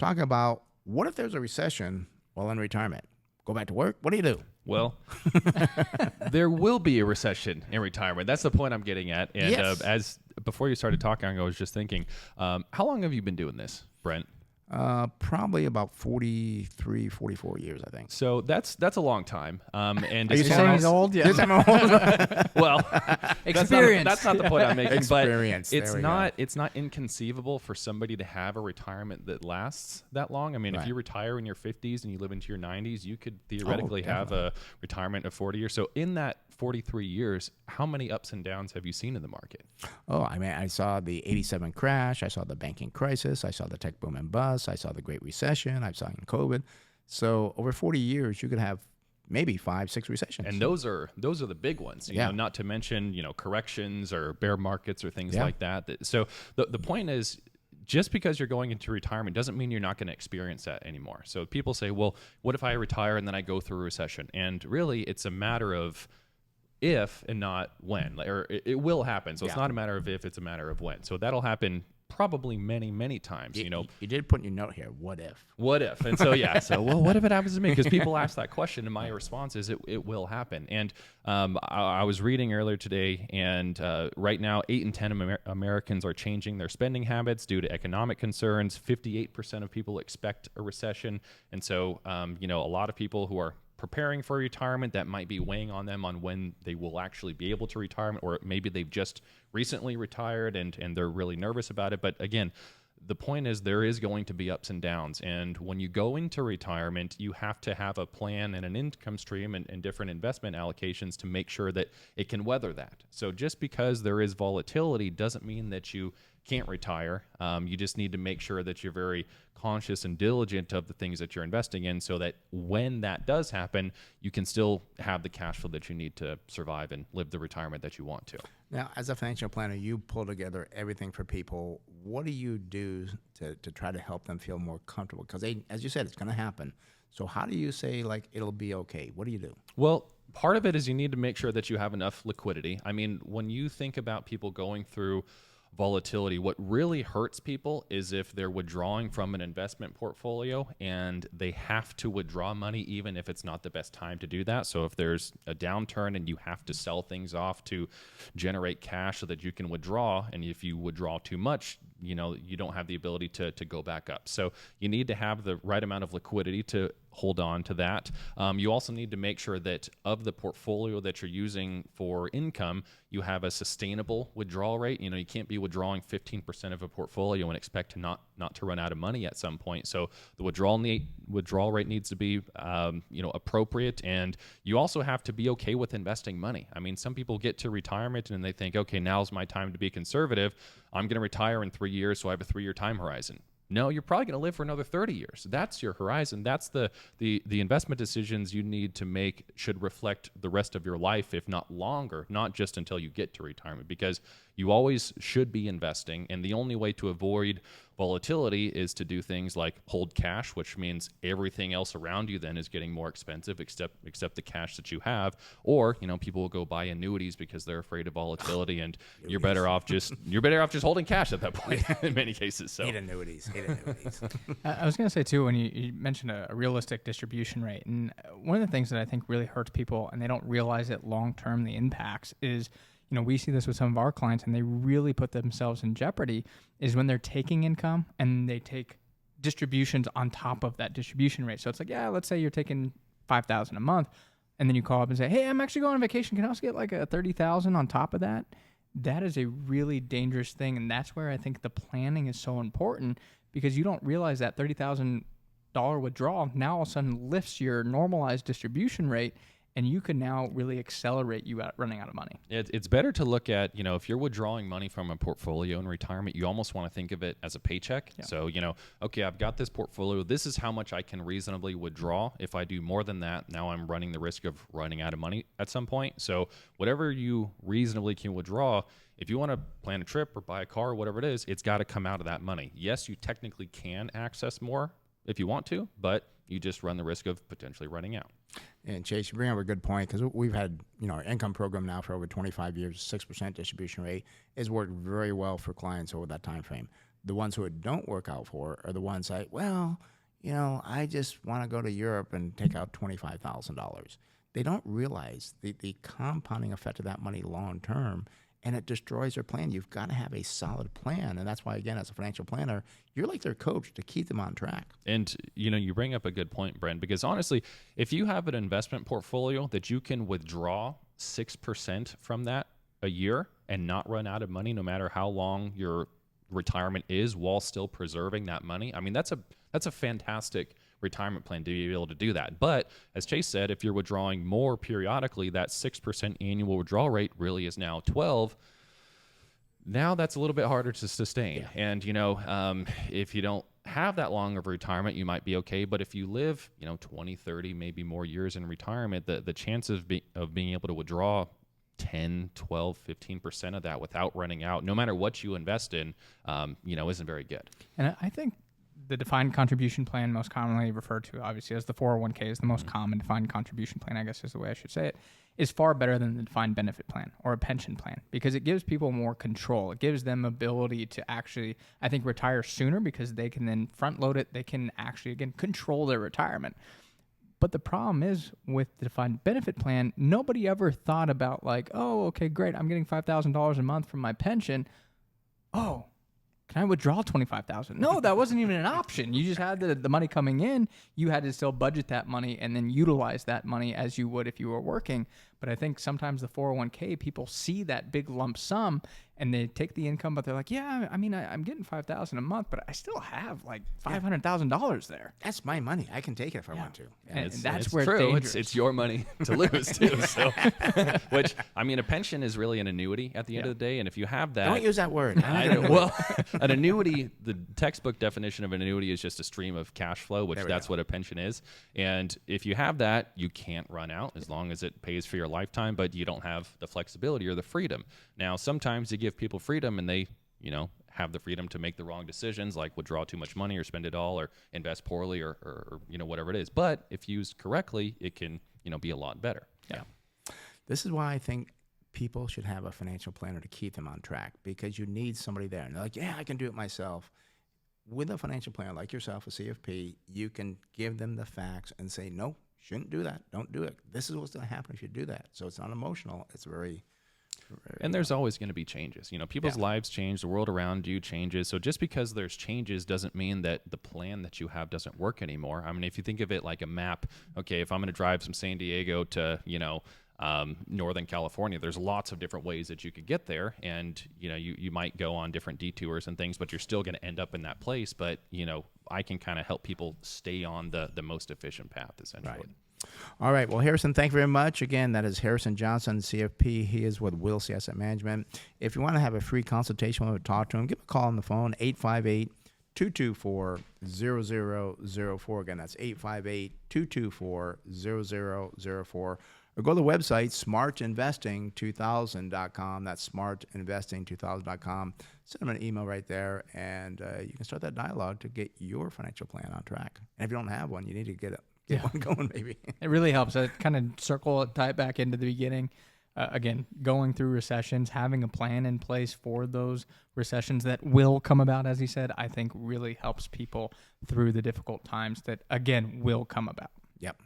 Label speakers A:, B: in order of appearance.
A: talking about what if there's a recession while in retirement? Go back to work? What do you do?
B: Well, there will be a recession in retirement. That's the point I'm getting at. And
A: Yes.
B: as before you started talking, I was just thinking, how long have you been doing this, Brent?
A: Probably about 43, 44 years, I think.
B: So that's a long time. And
C: Are you
B: as
C: saying
B: far
C: he's
B: as-
C: old? Yeah.
A: Yes, I'm old.
B: Well,
C: Experience.
B: That's not the point I'm making.
A: Experience.
B: But it's
A: There we go.
B: it's not inconceivable for somebody to have a retirement that lasts that long. I mean, if
A: Right.
B: you retire in your 50s and you live into your 90s, you could theoretically have
A: definitely.
B: a retirement of 40 years. So in that 43 years, how many ups and downs have you seen in the market?
A: Oh, I mean, I saw the 87 crash. I saw the banking crisis. I saw the tech boom and bust. I saw the Great Recession. I saw in COVID. So over 40 years, you could have maybe 5, 6 recessions.
B: And those are the big ones, you
A: Yeah.
B: know, not to mention, you know, corrections or bear markets or things
A: Yeah.
B: like that. So the point is, just because you're going into retirement doesn't mean you're not going to experience that anymore. So people say, well, what if I retire and then I go through a recession? And really, it's a matter of if and not when, or it will happen. So it's
A: Yeah.
B: not a matter of if, it's a matter of when. So that'll happen probably many, many times, you know.
A: You did put in your note here, what if?
B: What if? And so, yeah. So, well, what if it happens to me? Because people ask that question, and my response is it will happen. And I was reading earlier today, and right now, 8 in 10 Americans are changing their spending habits due to economic concerns. 58% of people expect a recession. And so, you know, a lot of people who are preparing for retirement, that might be weighing on them on when they will actually be able to retire, or maybe they've just recently retired and they're really nervous about it. But again, the point is there is going to be ups and downs. And when you go into retirement, you have to have a plan and an income stream and different investment allocations to make sure that it can weather that. So just because there is volatility doesn't mean that you can't retire. You just need to make sure that you're very conscious and diligent of the things that you're investing in, so that when that does happen, you can still have the cash flow that you need to survive and live the retirement that you want to.
A: Now, as a financial planner, you pull together everything for people. What do you do to try to help them feel more comfortable? Because as you said, it's going to happen. So how do you say, like, it'll be okay? What do you do?
B: Well, part of it is you need to make sure that you have enough liquidity. I mean, when you think about people going through volatility, what really hurts people is if they're withdrawing from an investment portfolio and they have to withdraw money even if it's not the best time to do that. So if there's a downturn and you have to sell things off to generate cash so that you can withdraw, and if you withdraw too much, you know, you don't have the ability to go back up. So you need to have the right amount of liquidity to hold on to that. You also need to make sure that of the portfolio that you're using for income, you have a sustainable withdrawal rate. You know, you can't be withdrawing 15% of a portfolio and expect to not to run out of money at some point. So the withdrawal rate needs to be, you know, appropriate. And you also have to be okay with investing money. I mean, some people get to retirement and they think, okay, now's my time to be conservative. I'm going to retire in 3 years, so I have a 3-year time horizon. No, you're probably going to live for another 30 years. That's your horizon. That's the investment decisions you need to make should reflect the rest of your life, if not longer, not just until you get to retirement, because you always should be investing. And the only way to avoid volatility is to do things like hold cash, which means everything else around you then is getting more expensive except the cash that you have. Or, you know, people will go buy annuities because they're afraid of volatility, and you're better off just holding cash at that point in many cases. So
A: Hate annuities.
C: I was going to say, too, when you mentioned a realistic distribution rate, and one of the things that I think really hurts people, and they don't realize it long-term, the impacts, is, you know, we see this with some of our clients, and they really put themselves in jeopardy, is when they're taking income and they take distributions on top of that distribution rate. So it's like, yeah, let's say you're taking $5,000 a month, and then you call up and say, hey, I'm actually going on vacation. Can I also get like a $30,000 on top of that? That is a really dangerous thing, and that's where I think the planning is so important, because you don't realize that $30,000 withdrawal now all of a sudden lifts your normalized distribution rate, and you can now really accelerate you running out of money.
B: it's better to look at, you know, if you're withdrawing money from a portfolio in retirement, you almost want to think of it as a paycheck. Yeah. So, you know, okay, I've got this portfolio. This is how much I can reasonably withdraw. If I do more than that, now I'm running the risk of running out of money at some point. So whatever you reasonably can withdraw, if you want to plan a trip or buy a car or whatever it is, it's got to come out of that money. Yes, you technically can access more if you want to, but you just run the risk of potentially running out.
A: And Chase, you bring up a good point, because we've had, you know, our income program now for over 25 years, 6% distribution rate has worked very well for clients over that time frame. the ones who it don't work out for are the ones like, well, you know, I just want to go to Europe and take out $25,000. They don't realize the compounding effect of that money long term, and it destroys their plan. You've got to have a solid plan, and that's why, again, as a financial planner, you're like their coach to keep them on track.
B: And, you know, you bring up a good point, Brent, because honestly, if you have an investment portfolio that you can withdraw 6% from that a year and not run out of money no matter how long your retirement is while still preserving that money, I mean, that's a fantastic retirement plan to be able to do that. But as Chase said, if you're withdrawing more periodically, that 6% annual withdrawal rate really is now 12. Now that's a little bit harder to sustain.
A: Yeah.
B: And, you know, if you don't have that long of retirement, you might be okay. But if you live, you know, 20, 30, maybe more years in retirement, the chances of being able to withdraw 10, 12, 15% of that without running out, no matter what you invest in, you know, isn't very good.
C: And I think the defined contribution plan, most commonly referred to obviously as the 401k, is the most common defined contribution plan, I guess is the way I should say it, is far better than the defined benefit plan or a pension plan, because it gives people more control. It gives them ability to actually, I think, retire sooner, because they can then front load it. They can actually, again, control their retirement. But the problem is with the defined benefit plan, nobody ever thought about like, oh, okay, great, I'm getting $5,000 a month from my pension. Oh, can I withdraw $25,000? No, that wasn't even an option. You just had the money coming in. You had to still budget that money and then utilize that money as you would if you were working. But I think sometimes the 401k, people see that big lump sum and they take the income, but they're like, yeah, I mean, I'm getting $5,000 a month, but I still have like $500,000 there.
A: That's my money. I can take it if I want to.
C: And
B: It's
C: that's where
B: true.
C: it's dangerous.
B: It's your money to lose too. So, which, I mean, a pension is really an annuity at the end of the day, and if you have that,
A: Don't use that word.
B: well, an annuity, the textbook definition of an annuity is just a stream of cash flow, which that's what a pension is. And if you have that, you can't run out as long as it pays for your lifetime, but you don't have the flexibility or the freedom. Now, sometimes you give people freedom and they, you know, have the freedom to make the wrong decisions, like withdraw too much money or spend it all or invest poorly or you know, whatever it is. But if used correctly, it can, you know, be a lot better.
A: Yeah. This is why I think people should have a financial planner to keep them on track, because you need somebody there. And they're like, yeah, I can do it myself. With a financial planner like yourself, a CFP, you can give them the facts and say, no, shouldn't do that. Don't do it. This is what's going to happen if you do that. So it's not emotional. It's very
B: and there's always going to be changes. You know, people's lives change. The world around you changes. So just because there's changes doesn't mean that the plan that you have doesn't work anymore. I mean, if you think of it like a map, okay, if I'm going to drive from San Diego to, you know, Northern California, there's lots of different ways that you could get there. And, you know, you might go on different detours and things, but you're still going to end up in that place. But, you know, I can kind of help people stay on the most efficient path, essentially.
A: Right. All right. Well, Harrison, thank you very much. Again, that is Harrison Johnson, CFP. He is with Wilsey Asset Management. If you want to have a free consultation, want to talk to him, give him a call on the phone, 858-224-0004. Again, that's 858-224-0004. Or go to the website, smartinvesting2000.com. That's smartinvesting2000.com. Send them an email right there, and you can start that dialogue to get your financial plan on track. And if you don't have one, you need to get one going, maybe.
C: It really helps. I kind of circle it, tie it back into the beginning. Again, going through recessions, having a plan in place for those recessions that will come about, as he said, I think really helps people through the difficult times that, again, will come about.
A: Yep.